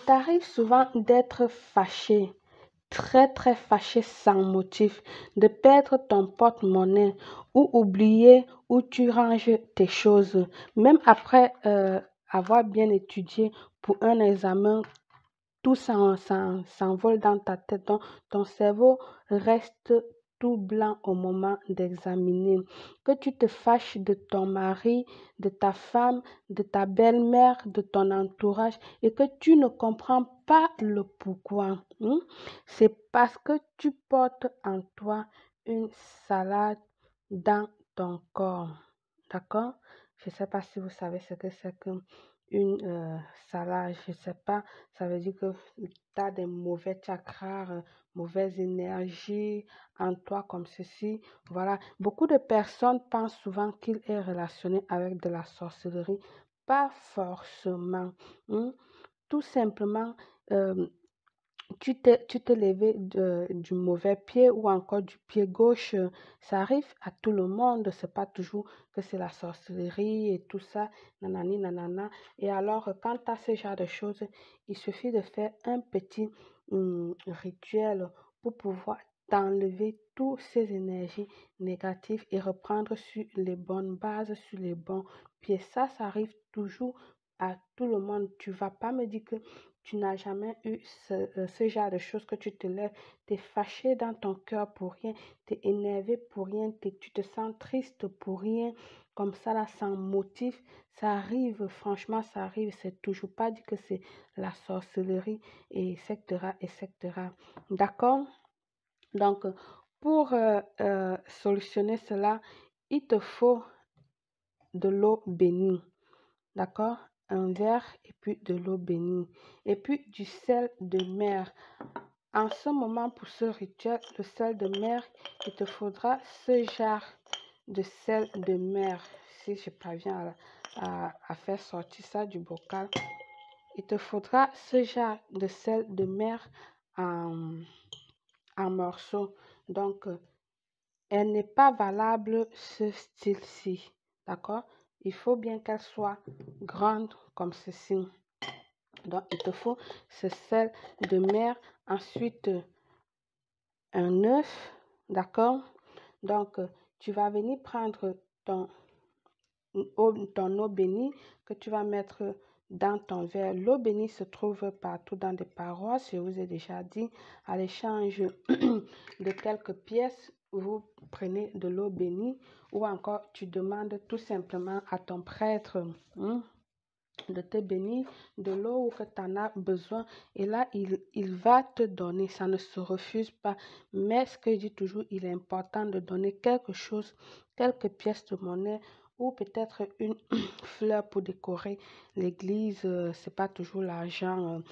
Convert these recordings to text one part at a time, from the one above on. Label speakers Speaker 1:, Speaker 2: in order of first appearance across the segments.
Speaker 1: t'arrive souvent d'être fâché, très fâché sans motif, de perdre ton porte-monnaie ou oublier où tu ranges tes choses, même après avoir bien étudié pour un examen, tout s'envole dans ta tête. Donc, ton cerveau reste tout blanc au moment d'examiner. Que tu te fâches de ton mari, de ta femme, de ta belle-mère, de ton entourage et que tu ne comprends pas le pourquoi. C'est parce que tu portes en toi une salade dans ton corps. D'accord? Je ne sais pas si vous savez ce que c'est que une salade. Je ne sais pas. Ça veut dire que tu as des mauvais chakras, mauvaise énergie en toi comme ceci. Voilà. Beaucoup de personnes pensent souvent qu'il est relationné avec de la sorcellerie. Pas forcément. hein. Tout simplement, euh, tu t'es levé du mauvais pied ou encore du pied gauche. Ça arrive à tout le monde. C'est pas toujours que c'est la sorcellerie et tout ça. Nanani, nanana. Et alors, quand tu as ce genre de choses, il suffit de faire un petit rituel pour pouvoir t'enlever toutes ces énergies négatives et reprendre sur les bonnes bases, sur les bons pieds. Ça arrive toujours à tout le monde. Tu vas pas me dire que tu n'as jamais eu ce genre de choses que tu te lèves, tu es fâché dans ton cœur pour rien, tu es énervé pour rien, tu te sens triste pour rien, comme ça là, sans motif. Ça arrive, franchement, ça arrive. C'est toujours pas dit que c'est la sorcellerie, et etc., etc. D'accord? Donc, pour solutionner cela, il te faut de l'eau bénie. D'accord? Un verre et puis de l'eau bénie. Et puis du sel de mer. En ce moment, pour ce rituel, le sel de mer, il te faudra ce genre de sel de mer. Si je parviens à faire sortir ça du bocal, il te faudra ce genre de sel de mer en, en morceaux. Donc, elle n'est pas valable ce style-ci. D'accord? Il faut bien qu'elle soit grande comme ceci. Donc, il te faut ce sel de mer. Ensuite, un œuf. D'accord? Donc, tu vas venir prendre ton eau bénie que tu vas mettre dans ton verre. L'eau bénie se trouve partout dans des paroisses. Je vous ai déjà dit, à l'échange de quelques pièces, vous prenez de l'eau bénie ou encore tu demandes tout simplement à ton prêtre de te bénir de l'eau que tu en as besoin. Et là, il va te donner. Ça ne se refuse pas. Mais ce que je dis toujours, il est important de donner quelque chose, quelques pièces de monnaie ou peut-être une fleur pour décorer l'église. C'est pas toujours l'argent.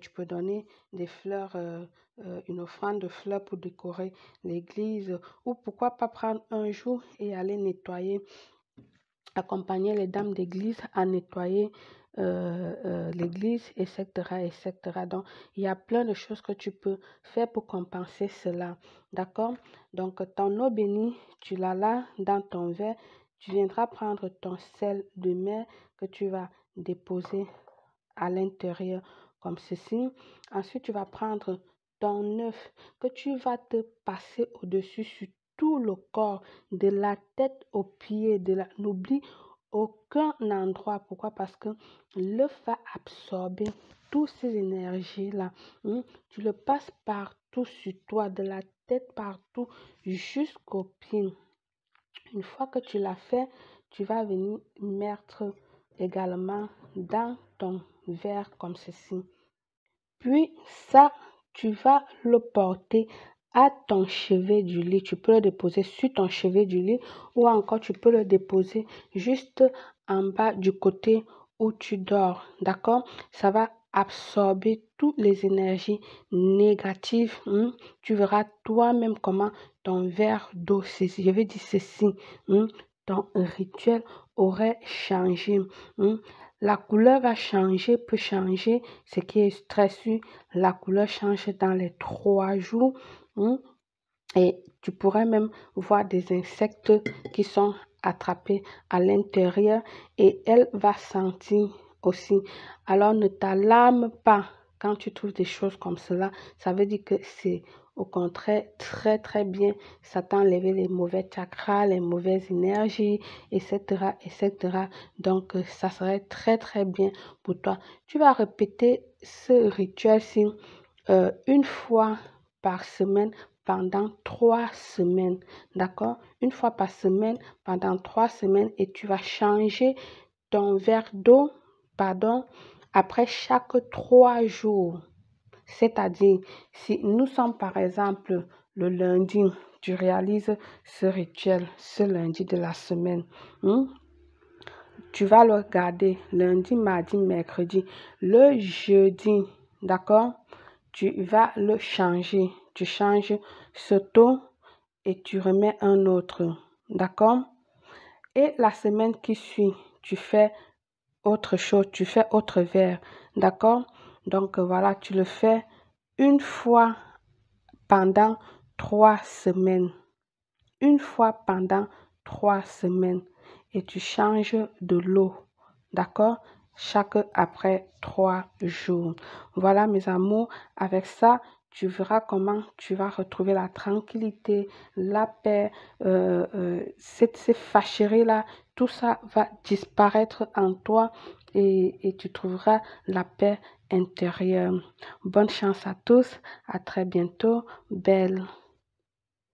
Speaker 1: Tu peux donner des fleurs, une offrande de fleurs pour décorer l'église. Ou pourquoi pas prendre un jour et aller nettoyer, accompagner les dames d'église à nettoyer l'église, etc., etc. Donc, il y a plein de choses que tu peux faire pour compenser cela. D'accord? Donc, ton eau bénie, tu l'as là dans ton verre. Tu viendras prendre ton sel de mer que tu vas déposer à l'intérieur comme ceci. Ensuite, tu vas prendre ton œuf que tu vas te passer au-dessus sur tout le corps, de la tête aux pieds, n'oublie aucun endroit. Pourquoi? Parce que l'œuf va absorber toutes ces énergies-là. Tu le passes partout sur toi, de la tête partout jusqu'aux pieds. Une fois que tu l'as fait, tu vas venir mettre également dans ton verre comme ceci. Puis ça, tu vas le porter à ton chevet du lit. Tu peux le déposer sur ton chevet du lit ou encore tu peux le déposer juste en bas du côté où tu dors. D'accord? Ça va absorber toutes les énergies négatives. Tu verras toi-même comment ton verre d'eau, je vais dire ceci, ton rituel aurait changé. La couleur va changer, peut changer, ce qui est très sûr. La couleur change dans les 3 jours. Et tu pourrais même voir des insectes qui sont attrapés à l'intérieur et elle va sentir aussi. Alors ne t'alarme pas. Quand tu trouves des choses comme cela, ça veut dire que c'est au contraire très très bien. Ça t'a enlevé les mauvais chakras, les mauvaises énergies, etc., etc. Donc, ça serait très très bien pour toi. Tu vas répéter ce rituel-ci une fois par semaine pendant 3 semaines. D'accord? Une fois par semaine pendant 3 semaines et tu vas changer ton verre d'eau, pardon, après chaque 3 jours. C'est-à-dire, si nous sommes par exemple le lundi, tu réalises ce rituel, ce lundi de la semaine. Tu vas le regarder lundi, mardi, mercredi. Le jeudi, d'accord? Tu vas le changer. Tu changes ce taux et tu remets un autre. D'accord? Et la semaine qui suit, tu fais autre chose, tu fais autre verre. D'accord? Donc voilà, tu le fais une fois pendant 3 semaines. Une fois pendant 3 semaines. Et tu changes de l'eau. D'accord? Chaque après 3 jours. Voilà mes amours. Avec ça, tu verras comment tu vas retrouver la tranquillité, la paix, ces fâcheries-là. Tout ça va disparaître en toi et tu trouveras la paix intérieure. Bonne chance à tous. À très bientôt. Belle.